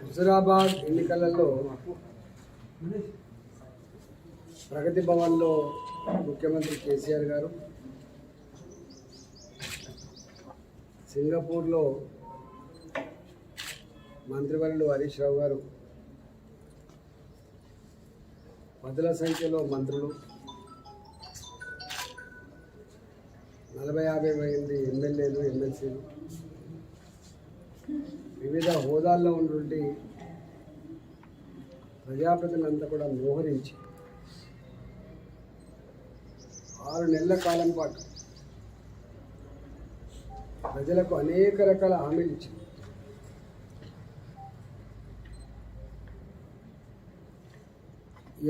హుజురాబాద్ ఎన్నికలలో ప్రగతి భవన్లో ముఖ్యమంత్రి కేసీఆర్ గారు, సింగపూర్లో మంత్రివర్యులు హరీష్ రావు గారు, పదుల సంఖ్యలో మంత్రులు, 40-50 మంది ఎమ్మెల్యేలు, ఎమ్మెల్సీలు, వివిధ హోదాల్లో ఉన్నటువంటి ప్రజాప్రతినిధులంతా కూడా మోహరించి 6 నెలల కాలం పాటు ప్రజలకు అనేక రకాల హామీలు ఇచ్చింది.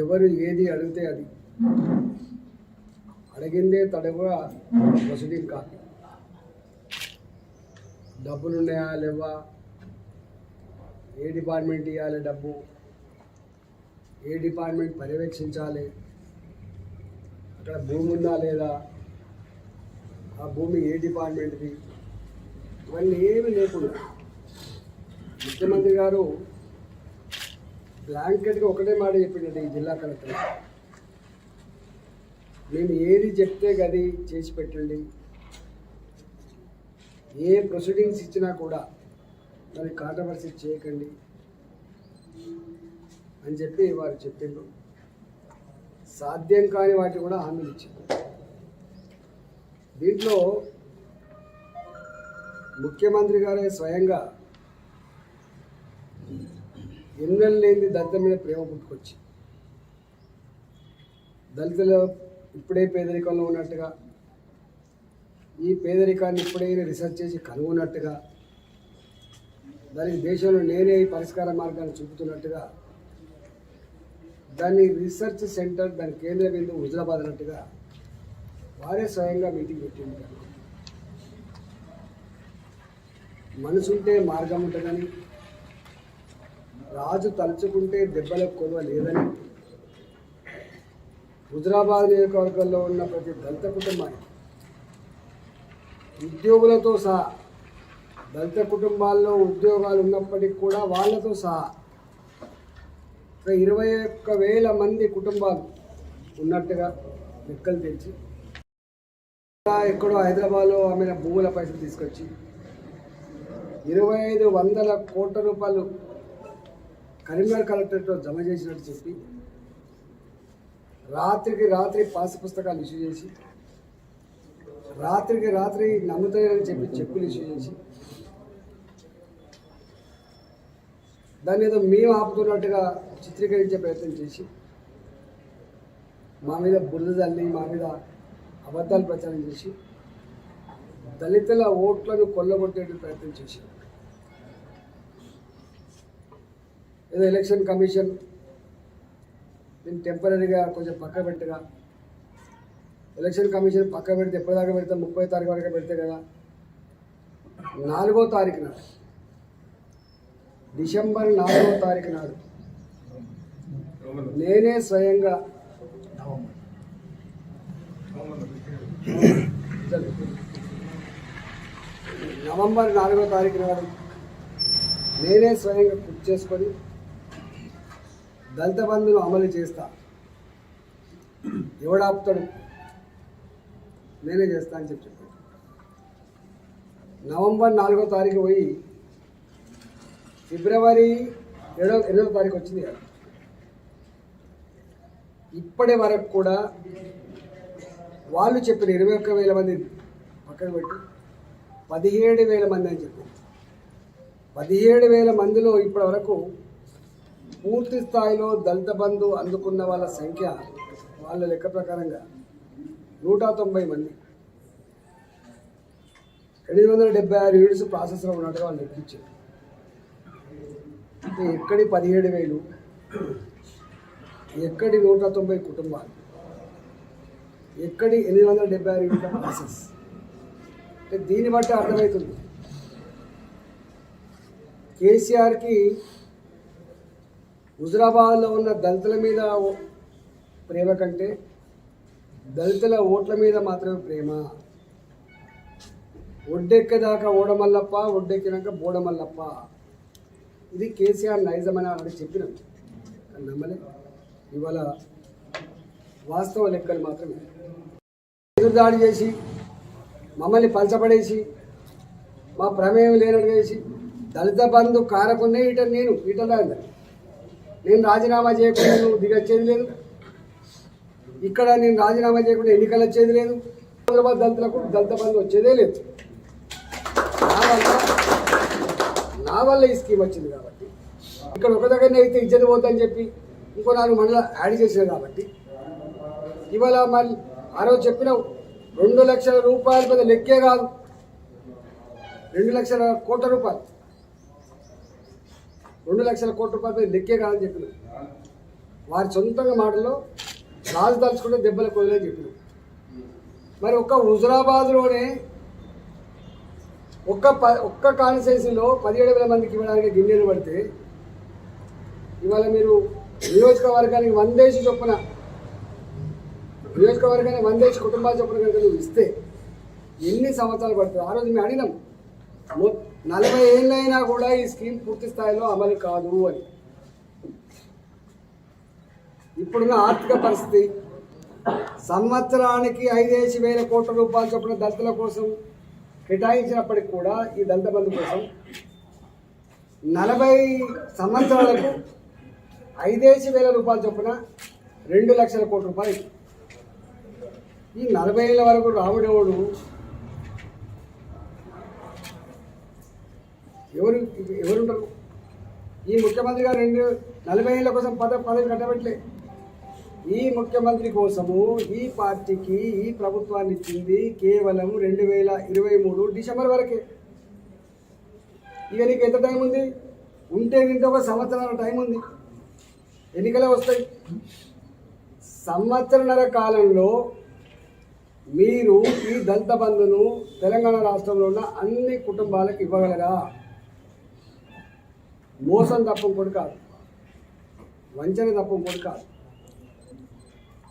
ఎవరు ఏది అడిగితే అది, అడిగిందే తడవుగా ప్రొసీడింగ్ కాపీ, డబ్బులు ఉన్నాయా లేవా, ఏ డిపార్ట్మెంట్ ఇవ్వాలి డబ్బు, ఏ డిపార్ట్మెంట్ పర్యవేక్షించాలి, అక్కడ భూమి ఉందా లేదా, ఆ భూమి ఏ డిపార్ట్మెంట్ది, ఇవన్నీ ఏమీ లేకుండా ముఖ్యమంత్రి గారు బ్లాంకెట్గా ఒకటే మాట చెప్పిందండి ఈ జిల్లా కలెక్టర్, మేము ఏది చెప్తే గది చేసి పెట్టండి, ఏ ప్రొసీడింగ్స్ ఇచ్చినా కూడా దాన్ని కాంట్రవర్సీ చేయకండి అని చెప్పి వారు చెప్పిండ్రు. సాధ్యం కాని వాటిని కూడా హామీలు ఇచ్చింది. దీంట్లో ముఖ్యమంత్రి గారే స్వయంగా ఎన్నెలు లేని దళితుల మీద ప్రేమ పుట్టుకొచ్చి, దళితులు ఇప్పుడే పేదరికంలో ఉన్నట్టుగా, ఈ పేదరికాన్ని ఇప్పుడే రీసెర్చ్ చేసి కనుగొన్నట్టుగా, దానికి దేశంలో నేనే ఈ పరిష్కార మార్గాన్ని చూపుతున్నట్టుగా, దాన్ని రీసెర్చ్ సెంటర్, దాని కేంద్ర బిందువు హుజురాబాద్ అన్నట్టుగా వారే స్వయంగా మీటింగ్ పెట్టింది. మనసుంటే మార్గం ఉంటుందని, రాజు తలుచుకుంటే దెబ్బలకు కొలువ లేదని, హుజురాబాద్ నియోజకవర్గంలో ఉన్న ప్రతి దళిత కుటుంబానికి ఉద్యోగులతో సహా, దళిత కుటుంబాల్లో ఉద్యోగాలు ఉన్నప్పటికీ కూడా వాళ్ళతో సహా 21,000 మంది కుటుంబాలు ఉన్నట్టుగా లెక్కలు తెచ్చి, ఎక్కడో హైదరాబాద్లో ఆమె భూముల పైసలు తీసుకొచ్చి 2,500 కోట్ల రూపాయలు కరీంనగర్ కలెక్టరేట్లో జమ చేసినట్టు చెప్పి, రాత్రికి రాత్రి పాస్ పుస్తకాలు ఇష్యూ చేసి, రాత్రికి రాత్రి నమ్ముతాయని చెప్పి చెక్కులు ఇష్యూ చేసి, దాన్ని ఏదో మేము ఆపుతున్నట్టుగా చిత్రీకరించే ప్రయత్నం చేసి, మా మీద బురద చల్లి, మా మీద అబద్ధాలు ప్రచారం చేసి, దళితుల ఓట్లను కొల్లగొట్టే ప్రయత్నం చేసి, ఏదో ఎలక్షన్ కమిషన్ దీన్ని టెంపరీగా కొంచెం పక్క పెట్టగా, ఎలక్షన్ కమిషన్ పక్క పెడితే ఎప్పటిదాకా పెడతాం, 30వ తారీఖు వరకు పెడితే కదా, 4వ తారీఖు నాడు, డిసెంబర్ 4వ తారీఖు నాడు నేనే స్వయంగా నవంబర్ 4వ తారీఖు నాడు నేనే స్వయంగా కృషి చేసుకొని దళిత బంధును అమలు చేస్తా, ఎవడాపుతాడు, నేనే చేస్తా అని చెప్పి చెప్పాను. నవంబర్ 4వ తారీఖు పోయి ఫిబ్రవరి 8వ తారీఖు వచ్చింది కదా, ఇప్పటి వరకు కూడా వాళ్ళు చెప్పిన 21,000 మంది పక్కన పెట్టి 17,000 మంది అని చెప్పారు. 17,000 మందిలో ఇప్పటి వరకు పూర్తి స్థాయిలో దళిత బంధు అందుకున్న వాళ్ళ సంఖ్య వాళ్ళ లెక్క ప్రకారంగా 190 మంది. 876 యూనిట్స్ ప్రాసెస్లో ఉన్నట్టుగా వాళ్ళు లెక్కించారు. అంటే ఎక్కడి 17,000, ఎక్కడి 190 కుటుంబాలు, ఎక్కడి 876 యూనిట్ల ప్రాసెస్. అంటే దీన్ని బట్టి అర్థమవుతుంది కేసీఆర్కి హుజురాబాద్లో ఉన్న దళితుల మీద ప్రేమ కంటే దళితుల ఓట్ల మీద మాత్రమే ప్రేమ. ఒడ్డెక్కేదాకా ఓడమల్లప్ప, ఒడ్డెక్కినాక బోడమల్లప్ప. ఇది కేసీఆర్ నైజం అని ఆల్రెడీ చెప్పినాం, కానీ నమ్మలే. ఇవాళ వాస్తవ లెక్కలు మాత్రమే ఎదురుదాడి చేసి మమ్మల్ని పంచపడేసి మా ప్రమేయం లేనట్టు చేసి దళిత బంధు కారకున్నే నేను రాజీనామా చేయకుండా నువ్వు దిగొచ్చేది లేదు. ఇక్కడ నేను రాజీనామా చేయకుండా ఎన్నికలు వచ్చేది లేదు. హైదరాబాద్ దళితులకు దళిత బంధు వచ్చేదే లేదు. నా వల్ల ఈ స్కీమ్ వచ్చింది కాబట్టి ఇక్కడ ఒక దగ్గరనే అయితే ఇజ్జత పోతుందని చెప్పి ఇంకో 4 మండల యాడ్ చేసినారు కాబట్టి ఇవాళ మళ్ళీ ఆ రోజు చెప్పినావు 2 లక్షల రూపాయల మీద లెక్కే కాదు, 2 లక్షల కోట్ల రూపాయలు, 2 లక్షల కోట్ల రూపాయల మీద లెక్కే కాదని చెప్పినావు. వారి సొంతంగా మాటల్లో రాజు తలుచుకుంటే దెబ్బల కొయ్యలని చెప్పినావు. మరి ఒక్క హుజురాబాద్లోనే ఒక్క కాన్స్టిట్యున్సీలో 17,000 మందికి ఇవ్వడానికి గిన్నెలు పడితే ఇవాళ మీరు నియోజకవర్గానికి 100 చొప్పున, నియోజకవర్గానికి 100 కుటుంబాల చొప్పున కనుక నువ్వు ఇస్తే ఎన్ని సంవత్సరాలు పడుతుంది? ఆ రోజు మేము అడిగినాం 40 ఏళ్ళైనా కూడా ఈ స్కీమ్ పూర్తి స్థాయిలో అమలు కాదు అని. ఇప్పుడున్న ఆర్థిక పరిస్థితి సంవత్సరానికి 5,000 కోట్ల రూపాయల చొప్పున దళితుల కోసం కేటాయించినప్పటికి కూడా ఈ దళిత బంధు కోసం 40 సంవత్సరాలకు 5,000 రూపాయల చొప్పున 2 లక్షల కోట్ల రూపాయలు. ఈ 40 ఏళ్ళ వరకు రాముడేవుడు ఎవరుంటారు? ఈ ముఖ్యమంత్రి గారు 40 ఏళ్ళ కోసం పదవి కట్టబెట్టలే. ఈ ముఖ్యమంత్రి కోసము ఈ పార్టీకి ఈ ప్రభుత్వాన్ని ఇచ్చింది కేవలం 2023 డిసెంబర్ వరకే. ఇక నీకు ఎంత టైం ఉంది? ఉంటే ఇంత ఒక సంవత్సరాల టైం ఉంది, ఎన్నికలే వస్తాయి. సంవత్సరన్నర కాలంలో మీరు ఈ దళిత బంధును తెలంగాణ రాష్ట్రంలో ఉన్న అన్ని కుటుంబాలకు ఇవ్వగలరా? మోసం తప్పం కూడా కాదు, వంచన తప్పం కూడా కాదు.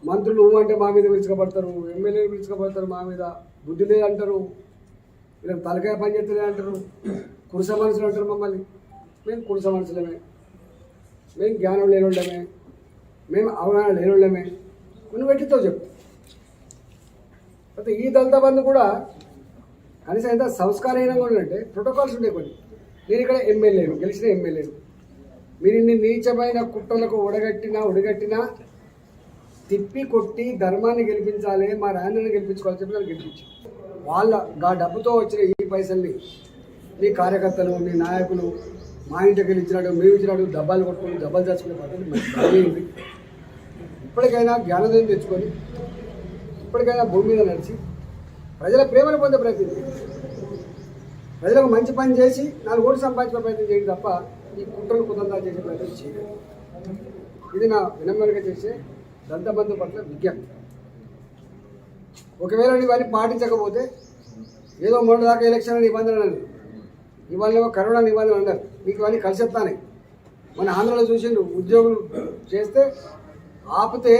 మంత్రులు అంటే మా మీద పిలుచుకోబడతారు, ఎమ్మెల్యేలు పిలుచుకోబడతారు, మా మీద బుద్ధి లేదంటారు, వీళ్ళకి తలకాయ పని చేస్తలే అంటారు, కురుస మనుషులు అంటారు మమ్మల్ని. మేము కురుస మనుషులమే, మేము జ్ఞానం లేనుండమే, మేము అవగాహన లేనుండమే. నువ్వు పెట్టితో చెప్పు. అయితే ఈ దళిత బంధు కూడా కనీసం ఎంత సంస్కారహీనంగా ఉందంటే ప్రోటోకాల్స్ ఉండే కొన్ని. నేను ఇక్కడ ఎమ్మెల్యేను, గెలిచిన ఎమ్మెల్యేను, మీరు ఇన్ని నీచమైన కుట్రలకు ఒడగట్టినా తిప్పి కొట్టి ధర్మాన్ని గెలిపించాలి, మా రాజధానిని గెలిపించుకోవాలి చెప్పి నన్ను గెలిపించి వాళ్ళ డబ్బుతో వచ్చిన ఈ పైసల్ని నీ కార్యకర్తలు నీ నాయకులు మా ఇంటికి వెళ్ళి ఇచ్చినాడు, మేము ఇచ్చినాడు, డబ్బాలు కొట్టుకొని డబ్బాలు తెచ్చుకునే పద్ధతి మంచి. ఇప్పటికైనా జ్ఞానోదయం తెచ్చుకొని ఇప్పటికైనా భూమి మీద నడిచి ప్రజల ప్రేమను పొందే ప్రయత్నం చేయండి. ప్రజలకు మంచి పని చేసి 4 ఓట్లు సంపాదించుకునే ప్రయత్నం చేయండి తప్ప ఈ కుట్రలు కుతంత్రాలు చేసే ప్రయత్నం చేయండి. ఇది నా వినమ్రంగా చేసే దళిత బంధు పట్ల విజ్ఞప్తి. ఒకవేళ ఇవన్నీ పాటించకపోతే ఏదో మొన్న దాకా ఎలక్షన్ నిబంధనలు అన్నారు, ఇవాళ కరోనా నిబంధనలు అన్నారు, మీకు ఇవన్నీ కలిసెత్తానే. మన ఆంధ్రలో చూసిండు, ఉద్యోగులు చేస్తే ఆపితే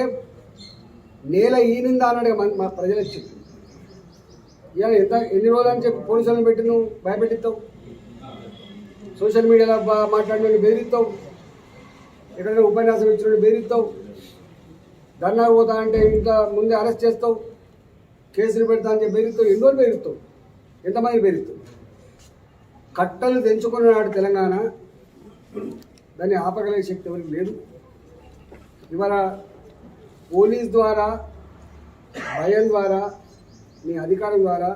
నేల ఈనిందా అన్నాడు మా ప్రజలు వచ్చింది. ఇవాళ ఎన్ని రోజులు అని చెప్పి పోలీసులను పెట్టి నువ్వు భయపెట్టిస్తావు, సోషల్ మీడియాలో మాట్లాడిన బెదిరిస్తావు, ఎక్కడైనా ఉపన్యాసం ఇచ్చిన బెదిరిస్తావు, ధర్నా పోతా అంటే ఇంకా ముందే అరెస్ట్ చేస్తావు, కేసులు పెడతా అని చెప్పి బెదిరిస్తావు. ఎన్ని రోజులు బెదిరిస్తావు? ఎంతమంది బెదిరిస్తావు? కట్టలు తెంచుకున్నాడు తెలంగాణ, దాన్ని ఆపగలిగే శక్తి ఎవరికి లేదు. ఇవాళ పోలీస్ ద్వారా, భయం ద్వారా, నీ అధికారం ద్వారా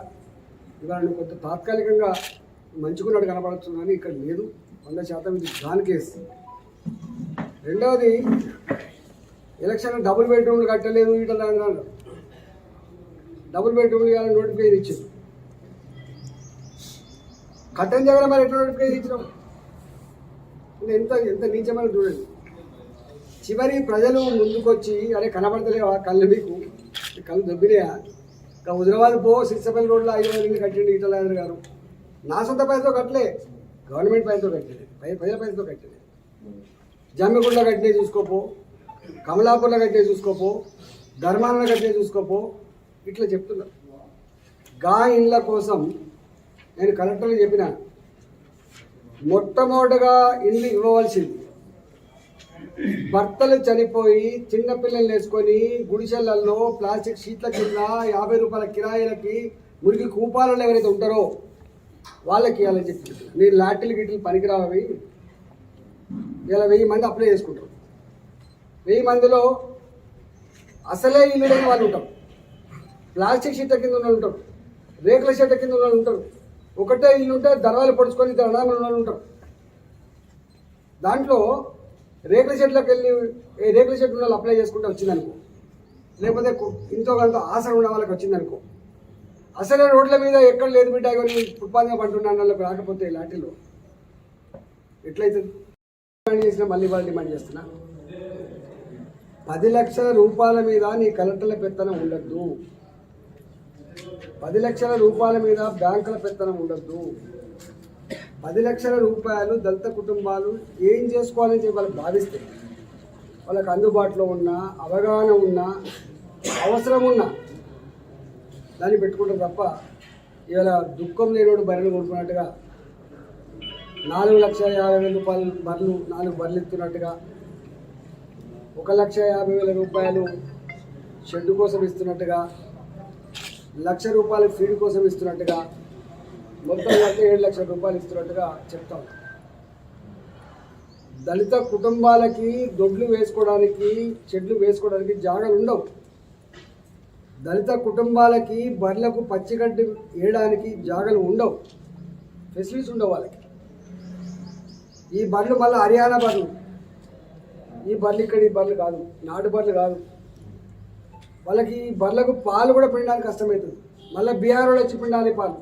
ఇవాళ నువ్వు కొంత తాత్కాలికంగా మంచుకున్నాడు కనపడుతుంది, కానీ ఇక్కడ లేదు. 100% ఇది దాని కేసు. రెండవది, ఎలక్షన్ డబుల్ బెడ్రూమ్లు కట్టలేదు ఇట్లా తెలంగాణలో. డబుల్ బెడ్రూమ్లు ఇవ్వాలని నోటిఫికేషన్ ఇచ్చారు. కట్టని జగన్ మరి ఎట్లా నోటిఫికేషన్ ఇచ్చినాం? ఎంత ఎంత నీచమని చూడండి. చివరి ప్రజలు ముందుకొచ్చి అరే కనబడతలేవా కళ్ళు, మీకు కళ్ళు దొబ్బినాయా? ఇంకా హుజరాబాద్ పో, సిరిసపల్లి రోడ్లో 5,000 ఇల్లు కట్టండి ఈటల గారు. నా సొంత పైసతో కట్టలే, గవర్నమెంట్ పైసతో కట్టలేదు, ప్రజల పైసతో కట్టలేదు. జమ్మిగుండలో కట్టినే చూసుకోపో, కమలాపూర్లో కట్టినే చూసుకోపో, ధర్మాలలో కట్టినే చూసుకోపో, ఇట్లా చెప్తున్నారు. గా ఇండ్ల కోసం నేను కలెక్టర్కి చెప్పిన, మొట్టమొదటగా ఇల్లు ఇవ్వవలసింది భర్తలు చనిపోయి చిన్నపిల్లలు వేసుకొని గుడిసెళ్లలో ప్లాస్టిక్ షీట్ల కింద 50 రూపాయల కిరాయిలకి మురికి కూపాలలో ఎవరైతే ఉంటారో వాళ్ళకి ఇవ్వాలని చెప్పి, మీరు లాటిల్ గిట్లు పనికిరావి. ఇలా 1000 మంది అప్లై చేసుకుంటారు. 1000 మందిలో అసలే ఇల్లు లేని వాళ్ళు ఉంటారు, ప్లాస్టిక్ షీట్ల కింద ఉన్న ఉంటారు, రేకుల షీట్ల కింద ఉన్న ఉంటారు, ఒకటే ఇల్లు ఉంటే దర్వాలు పొడుచుకొని అనామలు ఉన్న ఉంటారు. దాంట్లో రేకుల షెడ్లోకి వెళ్ళి రేకుల షెడ్ ఉన్న వాళ్ళు అప్లై చేసుకుంటే వచ్చిందనుకో, లేకపోతే ఇంతో కొంత ఆసన ఉన్న వాళ్ళకి వచ్చిందనుకో, అసలే రోడ్ల మీద ఎక్కడ లేదు బిడ్డ కానీ ఫుట్పాత్గా పడుతున్నాను వాళ్ళకి రాకపోతే లాంటిలో ఎట్లయితుంది? డిమాండ్ చేసినా మళ్ళీ వాళ్ళు డిమాండ్ చేస్తున్నా, 10 లక్షల రూపాయల మీద నీ కలెక్టర్ల పెత్తనం ఉండద్దు, 10 లక్షల రూపాయల మీద బ్యాంకుల పెత్తనం ఉండద్దు. 10 లక్షల రూపాయలు దళిత కుటుంబాలు ఏం చేసుకోవాలని చెప్పి వాళ్ళకి భావిస్తే, వాళ్ళకి అందుబాటులో ఉన్న అవగాహన ఉన్న అవసరం ఉన్న దాన్ని పెట్టుకుంటారు తప్ప, ఇవాళ దుఃఖం లేనివాడు బర్రెలు కొనుక్కున్నట్టుగా 4,50,000 రూపాయలు బర్రెలు 4 బర్రెలు ఇస్తున్నట్టుగా, 1,50,000 రూపాయలు షెడ్ కోసం ఇస్తున్నట్టుగా, 1,00,000 రూపాయలు ఫీడ్ కోసం ఇస్తున్నట్టుగా, మొత్తం 7 లక్షల రూపాయలు ఇస్తున్నట్టుగా చెప్తాం. దళిత కుటుంబాలకి దొడ్లు వేసుకోవడానికి షెడ్లు వేసుకోవడానికి జాగాలు ఉండవు. దళిత కుటుంబాలకి బర్రెలకు పచ్చిగడ్డి వేయడానికి జాగాలు ఉండవు, ఫెసిలిటీస్ ఉండవు వాళ్ళకి. ఈ బర్రెలు మళ్ళీ హర్యానా బర్రెలు, ఈ బర్రెలు ఇక్కడ ఈ బర్రెలు కాదు, నాటు బర్రెలు కాదు. వాళ్ళకి ఈ బర్రెలకు పాలు కూడా పిండడానికి కష్టమవుతుంది, మళ్ళీ బీహార్ వాళ్ళు వచ్చి పిండాలి పాలు.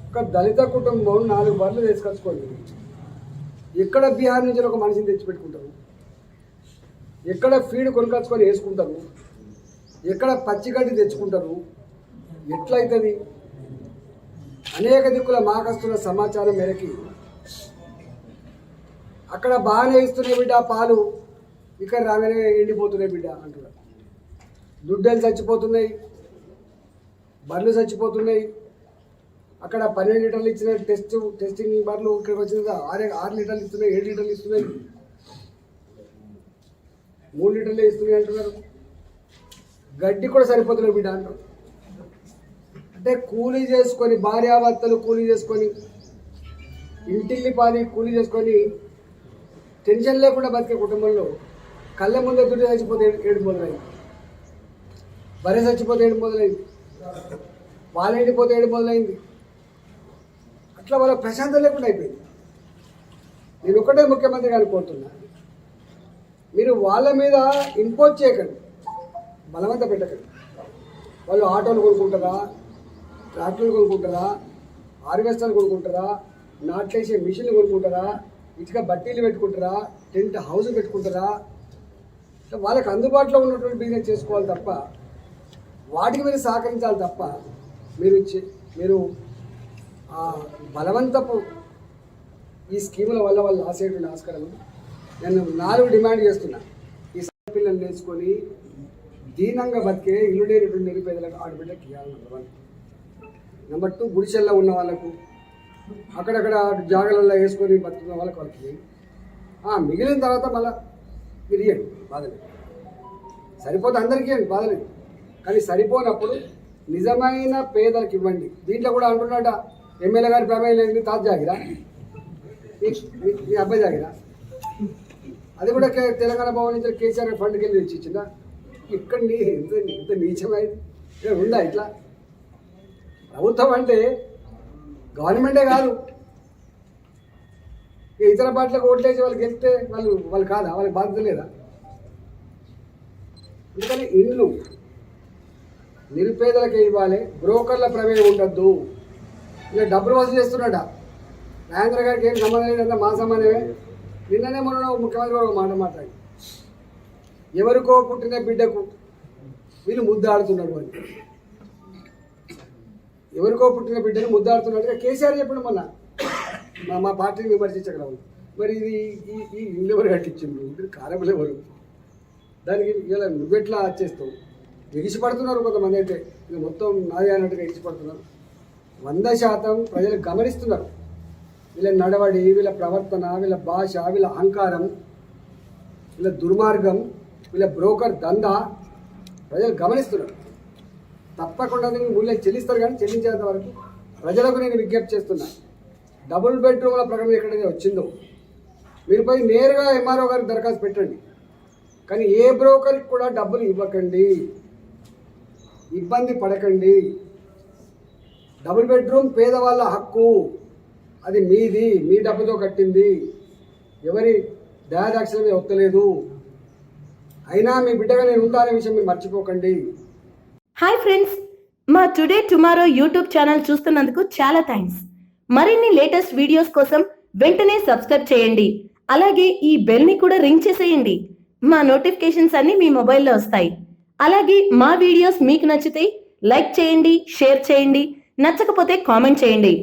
ఒక దళిత కుటుంబం 4 బర్రెలు తీసుకొచ్చుకోండి, ఎక్కడ బీహార్ నుంచి ఒక మనిషిని తెచ్చిపెట్టుకుంటారు, ఎక్కడ ఫీడ్ కొనుకొచ్చుకొని వేసుకుంటారు, ఎక్కడ పచ్చిగడ్డి తెచ్చుకుంటారు, ఎట్లయితుంది? అనేక దిక్కుల మాకస్తున్న సమాచారం మేరకి అక్కడ బాగానే ఇస్తున్నాయి బిడ్డ పాలు, ఇక్కడ రాగానే ఎండిపోతున్నాయి బిడ్డ అంటున్నారు. దుడ్డలు చచ్చిపోతున్నాయి, బర్రెలు చచ్చిపోతున్నాయి. అక్కడ 12 లీటర్లు ఇచ్చిన టెస్టింగ్ బర్రెలు ఇక్కడికి వచ్చిన 6 లీటర్లు ఇస్తున్నాయి, 7 లీటర్లు ఇస్తున్నాయి, 3 లీటర్లే ఇస్తున్నాయి అంటున్నారు. గడ్డి కూడా సరిపోతున్నాయి బిడ్డ అంటారు. అంటే కూలీ చేసుకొని, భార్యాభర్తలు కూలీ చేసుకొని, ఇంటిల్లి పాది కూలీ చేసుకొని టెన్షన్ లేకుండా బతికే కుటుంబంలో కళ్ళ ముందే దుడ్డు చచ్చిపోతే ఏడు మొదలైంది, బర్రె చచ్చిపోతే ఏడు మొదలైంది, పాలు ఎండిపోతే ఏడు మొదలైంది. అట్లా వాళ్ళ ప్రశాంతం లేకుండా అయిపోయింది. నేను ఒకటే ముఖ్యమంత్రి గారిని కోరుతున్నా, మీరు వాళ్ళ మీద ఇంపోజ్ చేయకండి, బలవంత పెట్టకండి. వాళ్ళు ఆటోలు కొనుక్కుంటారా, ట్రాక్టర్లు కొనుక్కుంటారా, హార్వెస్టర్లు కొనుక్కుంటారా, నాట్లేసే మిషన్లు కొనుక్కుంటారా, ఇటుక బట్టీలు పెట్టుకుంటారా, టెంట్ హౌస్ పెట్టుకుంటారా, వాళ్ళకి అందుబాటులో ఉన్నటువంటి బిజినెస్ చేసుకోవాలి తప్ప, వాటికి మీరు సహకరించాలి తప్ప, మీరు బలవంతపు ఈ స్కీముల వల్ల వాళ్ళు ఆశేటువంటి ఆస్కారం. నేను 4 డిమాండ్ చేస్తున్నా. ఈ పిల్లలు నేర్చుకొని దీనంగా బతికే ఇల్లు లేనటువంటి నిరుపేదలకు ఆడబిడ్డకి ఇవ్వాలి. నెంబర్ 2, గుడిసెల్లో ఉన్న వాళ్ళకు, అక్కడక్కడ జాగలలో వేసుకొని బతుకున్న వాళ్ళకి మిగిలిన తర్వాత మళ్ళీ మీరు ఇవ్వండి, బాధలేదు. సరిపోతే అందరికీ ఇవ్వండి, బాధలేదు. కానీ సరిపోనప్పుడు నిజమైన పేదలకు ఇవ్వండి. దీంట్లో కూడా అంటున్నాడ, ఎమ్మెల్యే గారి ప్రమేయం లేదు, తాత జాగిరా, మీ అబ్బాయి జాగిరా, అది కూడా తెలంగాణ భవన్ నుంచి కేసీఆర్ ఫండ్కి వెళ్ళి ఇచ్చిందా? ఇక్కడ ఇంత నీచమైంది ఉందా? ఇట్లా ప్రభుత్వం అంటే గవర్నమెంటే కాదు, ఇతర పార్టీలకు ఓట్లేసి వాళ్ళకి వెళ్తే వాళ్ళు కాదా? వాళ్ళకి బాధ్యత లేదా? అందుకని ఇల్లు నిరుపేదలకే ఇవ్వాలి, బ్రోకర్ల ప్రమేయం ఉండద్దు. ఇలా డబ్బులు వసూలు చేస్తున్నాడ రాజేంద్ర గారికి ఏం సంబంధం లేదంటే మా సంబంధమే. నిన్ననే మొన్న ముఖ్యమంత్రి ఒక మాట మాట్లాడి, ఎవరికో పుట్టిన బిడ్డకు వీళ్ళు ముద్దాడుతున్నాడు అని, ఎవరికో పుట్టిన బిడ్డను ముద్దాడుతున్నట్టుగా కేసీఆర్ చెప్పాడు మొన్న మా పార్టీని విమర్శించగలవు. మరి ఇది ఈ ఇల్లు ఎవరు కట్టించిండు? ఇది కారములు ఎవరు? దానికి ఇలా నువ్వెట్లా చేస్తావు? ఎగిసిపడుతున్నారు కొంతమంది, అయితే ఇక మొత్తం నాదే అన్నట్టుగా ఎగిసిపడుతున్నారు. 100% ప్రజలు గమనిస్తున్నారు. వీళ్ళ నడవడి, వీళ్ళ ప్రవర్తన, వీళ్ళ భాష, వీళ్ళ అహంకారం, వీళ్ళ దుర్మార్గం, వీళ్ళ బ్రోకర్ దందా ప్రజలు గమనిస్తున్నారు. తప్పకుండా మూల్యం చెల్లిస్తారు, కానీ చెల్లించేంత వరకు ప్రజలకు నేను విజ్ఞప్తి చేస్తున్నా. డబుల్ బెడ్రూమ్ల ప్రకటన ఎక్కడైతే వచ్చిందో మీరు పోయి నేరుగా ఎంఆర్ఓ గారికి దరఖాస్తు పెట్టండి. కానీ ఏ బ్రోకర్కి కూడా డబ్బులు ఇవ్వకండి, ఇబ్బంది పడకండి. డబుల్ బెడ్రూమ్ పేదవాళ్ళ హక్కు, అది మీది, మీ డబ్బుతో కట్టింది, ఎవరి దయాదాక్షిణ్యం ఒత్తలేదు. అయినా మీ బిడ్డగా నేను ఉంటానే విషయం మీరు మర్చిపోకండి. హాయ్ ఫ్రెండ్స్, మా టుడే టుమారో యూట్యూబ్ ఛానల్ చూస్తున్నందుకు చాలా థ్యాంక్స్. మరిన్ని లేటెస్ట్ వీడియోస్ కోసం వెంటనే సబ్స్క్రైబ్ చేయండి. అలాగే ఈ బెల్ ని కూడా రింగ్ చేసేయండి. మా నోటిఫికేషన్స్ అన్ని మీ మొబైల్లో వస్తాయి. అలాగే మా వీడియోస్ మీకు నచ్చితే లైక్ చేయండి, షేర్ చేయండి, నచ్చకపోతే కామెంట్ చేయండి.